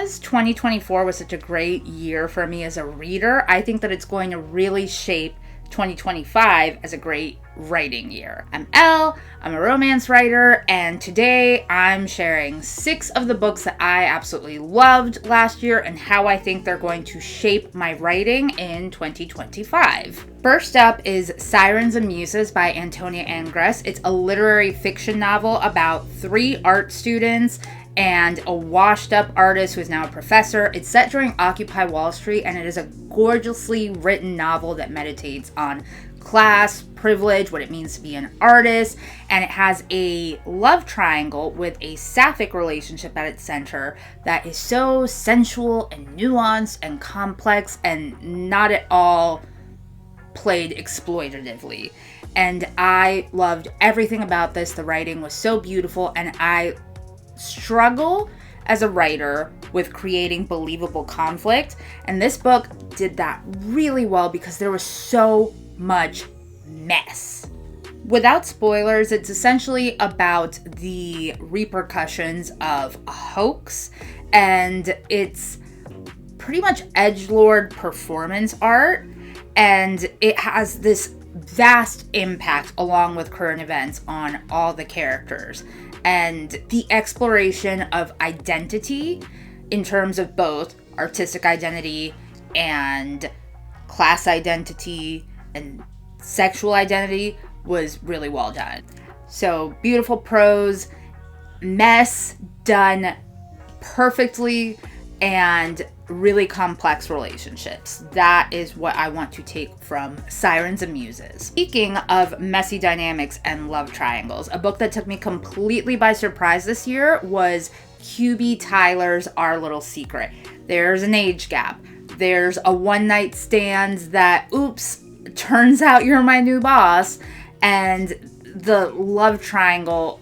because 2024 was such a great year for me as a reader, I think that it's going to really shape 2025 as a great writing year. I'm Elle, I'm a romance writer, and today I'm sharing 6 of the books that I absolutely loved last year and how I think they're going to shape my writing in 2025. First up is Sirens and Muses by Antonia Angress. It's a literary fiction novel about 3 art students and a washed-up artist who is now a professor. It's set during Occupy Wall Street, and it is a gorgeously written novel that meditates on class, privilege, what it means to be an artist, and it has a love triangle with a sapphic relationship at its center that is so sensual and nuanced and complex and not at all played exploitatively. And I loved everything about this. The writing was so beautiful, and I struggle as a writer with creating believable conflict, and this book did that really well because there was so much mess. Without spoilers, it's essentially about the repercussions of a hoax, and it's pretty much edgelord performance art, and it has this vast impact along with current events on all the characters. And the exploration of identity in terms of both artistic identity and class identity and sexual identity was really well done. So beautiful prose, mess done perfectly, and really complex relationships. That is what I want to take from Sirens and Muses. Speaking of messy dynamics and love triangles, a book that took me completely by surprise this year was QB Tyler's Our Little Secret. There's an age gap. There's a one-night stand that, oops, turns out you're my new boss, and the love triangle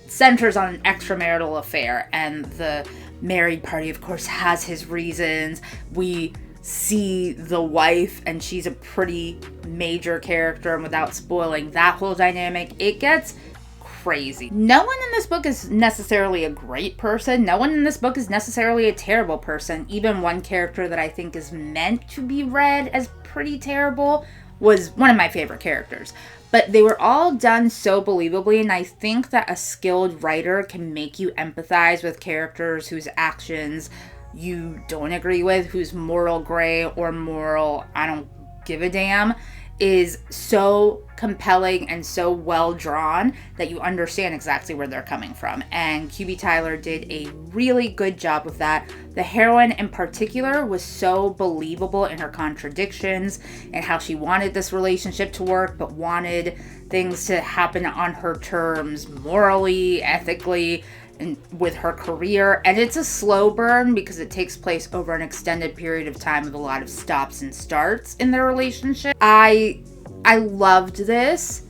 centers on an extramarital affair, and the married party, of course, has his reasons. We see the wife, and she's a pretty major character, and without spoiling that whole dynamic, it gets crazy. No one in this book is necessarily a great person. No one in this book is necessarily a terrible person. Even one character that I think is meant to be read as pretty terrible was one of my favorite characters. But they were all done so believably, and I think that a skilled writer can make you empathize with characters whose actions you don't agree with, whose moral gray or moral I don't give a damn is so compelling and so well drawn that you understand exactly where they're coming from. And QB Tyler did a really good job with that. The heroine in particular was so believable in her contradictions and how she wanted this relationship to work, but wanted things to happen on her terms, morally, ethically, and with her career. And it's a slow burn because it takes place over an extended period of time with a lot of stops and starts in their relationship. I loved this.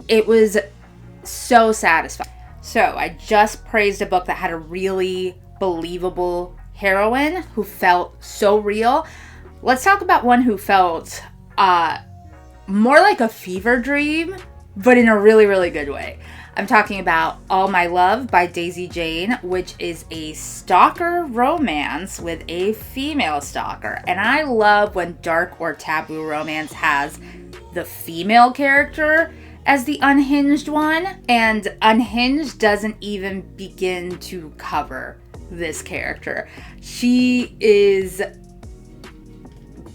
It was so satisfying. So I just praised a book that had a really believable heroine who felt so real. Let's talk about one who felt more like a fever dream, but in a really, really good way. I'm talking about All My Love by Daisy Jane, which is a stalker romance with a female stalker. And I love when dark or taboo romance has the female character as the unhinged one. And Unhinged doesn't even begin to cover this character. She is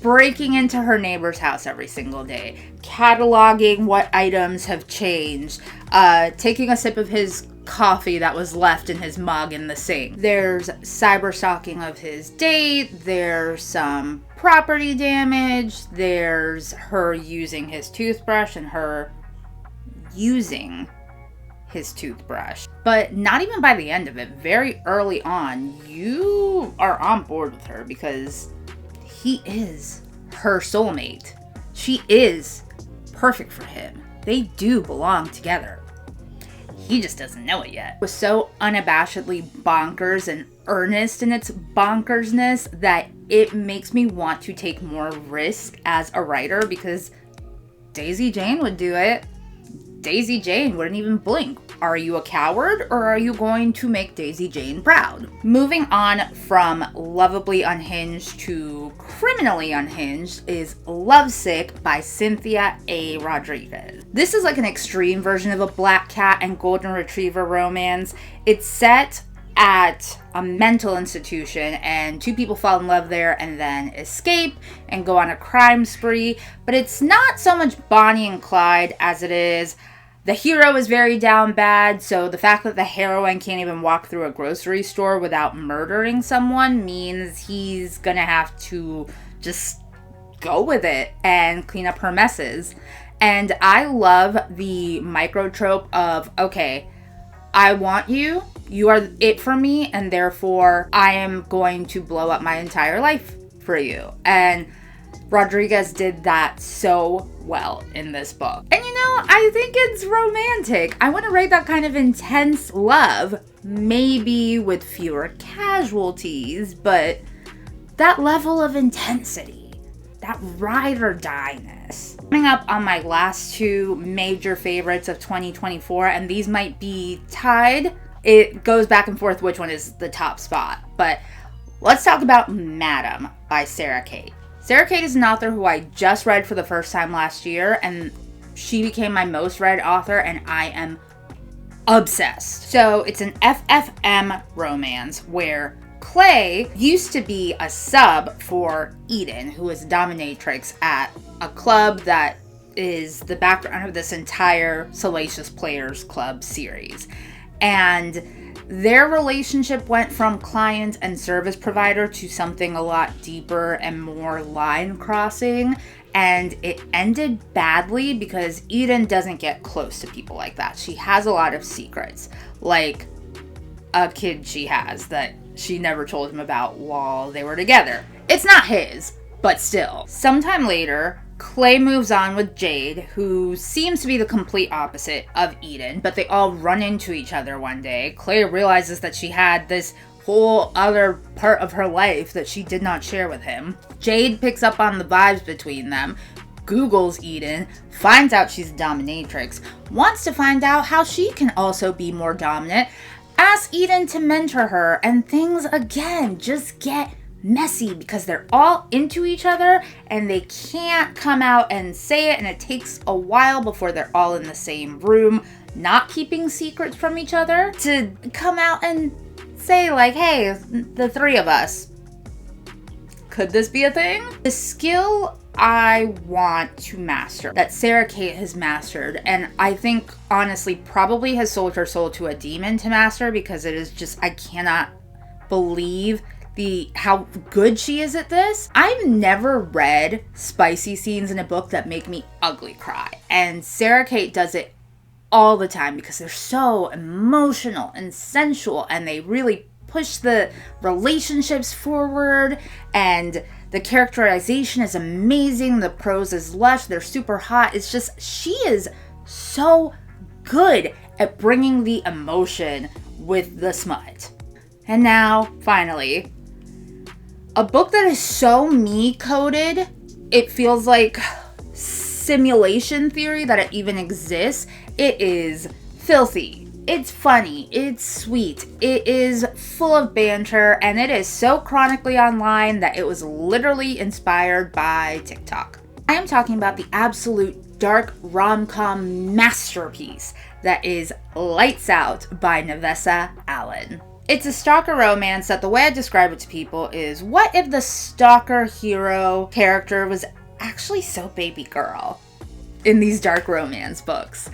breaking into her neighbor's house every single day, cataloging what items have changed, taking a sip of his coffee that was left in his mug in the sink. There's cyber stalking of his date, there's some property damage, there's her using his toothbrush and her using his toothbrush. But not even by the end of it, very early on, you are on board with her because he is her soulmate. She is perfect for him. They do belong together. He just doesn't know it yet. It was so unabashedly bonkers and earnest in its bonkersness that it makes me want to take more risk as a writer because Daisy Jane would do it. Daisy Jane wouldn't even blink. Are you a coward, or are you going to make Daisy Jane proud? Moving on from lovably unhinged to criminally unhinged is Lovesick by Cynthia A. Rodriguez. This is like an extreme version of a black cat and golden retriever romance. It's set at a mental institution, and two people fall in love there and then escape and go on a crime spree. But it's not so much Bonnie and Clyde as it is the hero is very down bad, so the fact that the heroine can't even walk through a grocery store without murdering someone means he's gonna have to just go with it and clean up her messes. And I love the microtrope of, okay, I want you, you are it for me, and therefore I am going to blow up my entire life for you. And Rodriguez did that so well in this book. And I think it's romantic. I want to write that kind of intense love, maybe with fewer casualties, but that level of intensity, that ride or die-ness. Coming up on my last two major favorites of 2024, and these might be tied. It goes back and forth which one is the top spot, but let's talk about Madam by Sara Cate. Sara Cate is an author who I just read for the first time last year, and she became my most read author, and I am obsessed. So it's an FFM romance where Clay used to be a sub for Eden, who is a dominatrix at a club that is the background of this entire Salacious Players Club series. And their relationship went from client and service provider to something a lot deeper and more line crossing. And it ended badly because Eden doesn't get close to people like that. She has a lot of secrets, like a kid she has that she never told him about while they were together. It's not his, but still. Sometime later, Clay moves on with Jade, who seems to be the complete opposite of Eden, but they all run into each other one day. Clay realizes that she had this whole other part of her life that she did not share with him. Jade picks up on the vibes between them, Googles Eden, finds out she's a dominatrix, wants to find out how she can also be more dominant, asks Eden to mentor her, and things again just get messy because they're all into each other and they can't come out and say it, and it takes a while before they're all in the same room, not keeping secrets from each other, to come out and say like, hey, the three of us, could this be a thing? The skill I want to master, that Sara Cate has mastered, and I think honestly probably has sold her soul to a demon to master, because it is just, I cannot believe how good she is at this. I've never read spicy scenes in a book that make me ugly cry, and Sara Cate does it all the time because they're so emotional and sensual, and they really push the relationships forward, and the characterization is amazing, the prose is lush, they're super hot. It's just, she is so good at bringing the emotion with the smut. And now, finally, a book that is so me-coded, it feels like simulation theory that it even exists. It is filthy. It's funny. It's sweet. It is full of banter, and it is so chronically online that it was literally inspired by TikTok. I am talking about the absolute dark rom-com masterpiece that is Lights Out by Navessa Allen. It's a stalker romance that the way I describe it to people is, what if the stalker hero character was actually so baby girl in these dark romance books?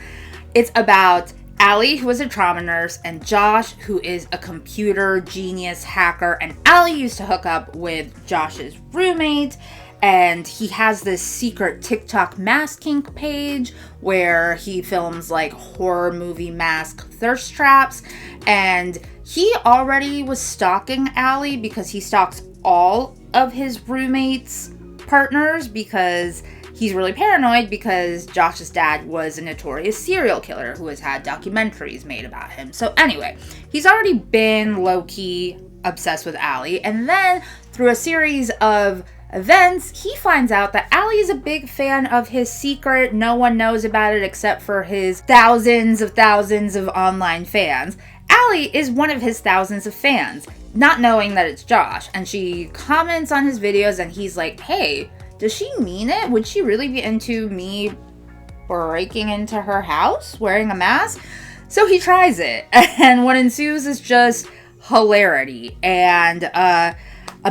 It's about Allie, who is a trauma nurse, and Josh, who is a computer genius hacker. And Allie used to hook up with Josh's roommate, and he has this secret TikTok mask kink page where he films like horror movie mask thirst traps. And he already was stalking Allie because he stalks all of his roommates' partners, because he's really paranoid because Josh's dad was a notorious serial killer who has had documentaries made about him. So anyway, he's already been low-key obsessed with Allie. And then through a series of events, he finds out that Allie is a big fan of his secret. No one knows about it except for his thousands of online fans. Allie is one of his thousands of fans, not knowing that it's Josh. And she comments on his videos and he's like, hey, does she mean it? Would she really be into me breaking into her house wearing a mask? So he tries it. And what ensues is just hilarity and a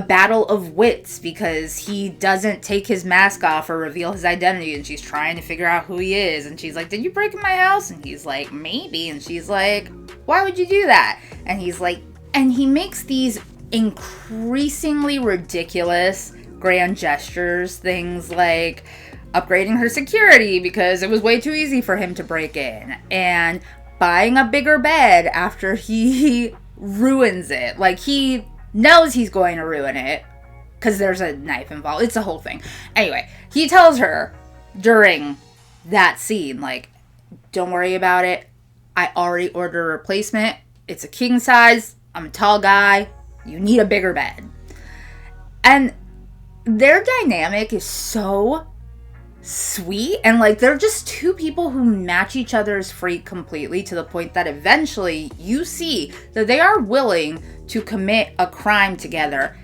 battle of wits because he doesn't take his mask off or reveal his identity, and she's trying to figure out who he is, and she's like, did you break in my house? And he's like, maybe. And she's like, why would you do that? And he's like, and he makes these increasingly ridiculous grand gestures, things like upgrading her security because it was way too easy for him to break in, and buying a bigger bed after he ruins it. Like, he knows he's going to ruin it because there's a knife involved. It's a whole thing. Anyway, he tells her during that scene, like, don't worry about it. I already ordered a replacement. It's a king size. I'm a tall guy. You need a bigger bed. And their dynamic is so sweet, and like, they're just two people who match each other's freak completely, to the point that eventually you see that they are willing to commit a crime together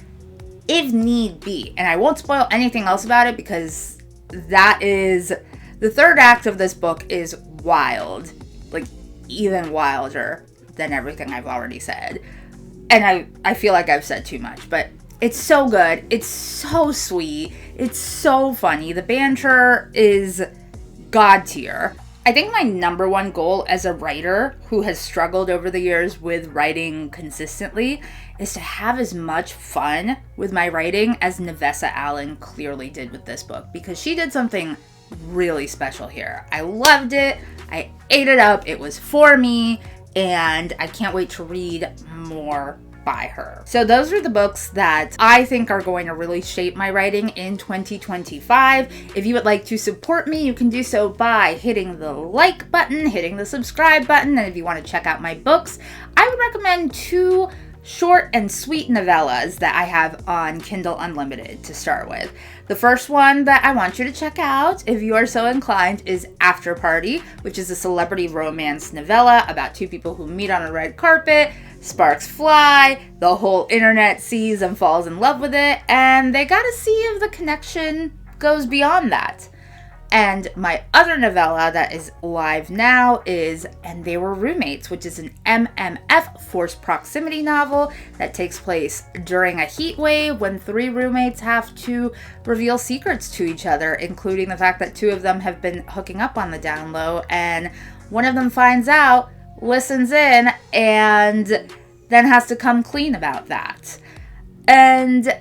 if need be. And I won't spoil anything else about it because that is the third act of this book is wild, like even wilder than everything I've already said. And I feel like I've said too much, but it's so good. It's so sweet. It's so funny. The banter is god tier. I think my number one goal as a writer who has struggled over the years with writing consistently is to have as much fun with my writing as Navessa Allen clearly did with this book, because she did something really special here. I loved it. I ate it up. It was for me, and I can't wait to read more by her. So those are the books that I think are going to really shape my writing in 2025. If you would like to support me, you can do so by hitting the like button, hitting the subscribe button, and if you want to check out my books, I would recommend 2 short and sweet novellas that I have on Kindle Unlimited to start with. The first one that I want you to check out, if you are so inclined, is After Party, which is a celebrity romance novella about 2 people who meet on a red carpet. Sparks fly, the whole internet sees and falls in love with it, and they gotta see if the connection goes beyond that. And my other novella that is live now is And They Were Roommates, which is an MMF forced proximity novel that takes place during a heat wave when 3 roommates have to reveal secrets to each other, including the fact that 2 of them have been hooking up on the down low, and one of them finds out, listens in, and then has to come clean about that. And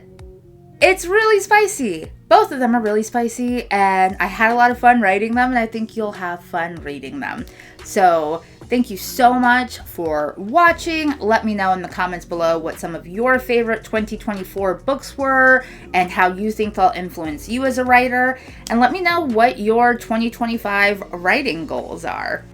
it's really spicy. Both of them are really spicy, and I had a lot of fun writing them, and I think you'll have fun reading them. So thank you so much for watching. Let me know in the comments below what some of your favorite 2024 books were and how you think they'll influence you as a writer. And let me know what your 2025 writing goals are.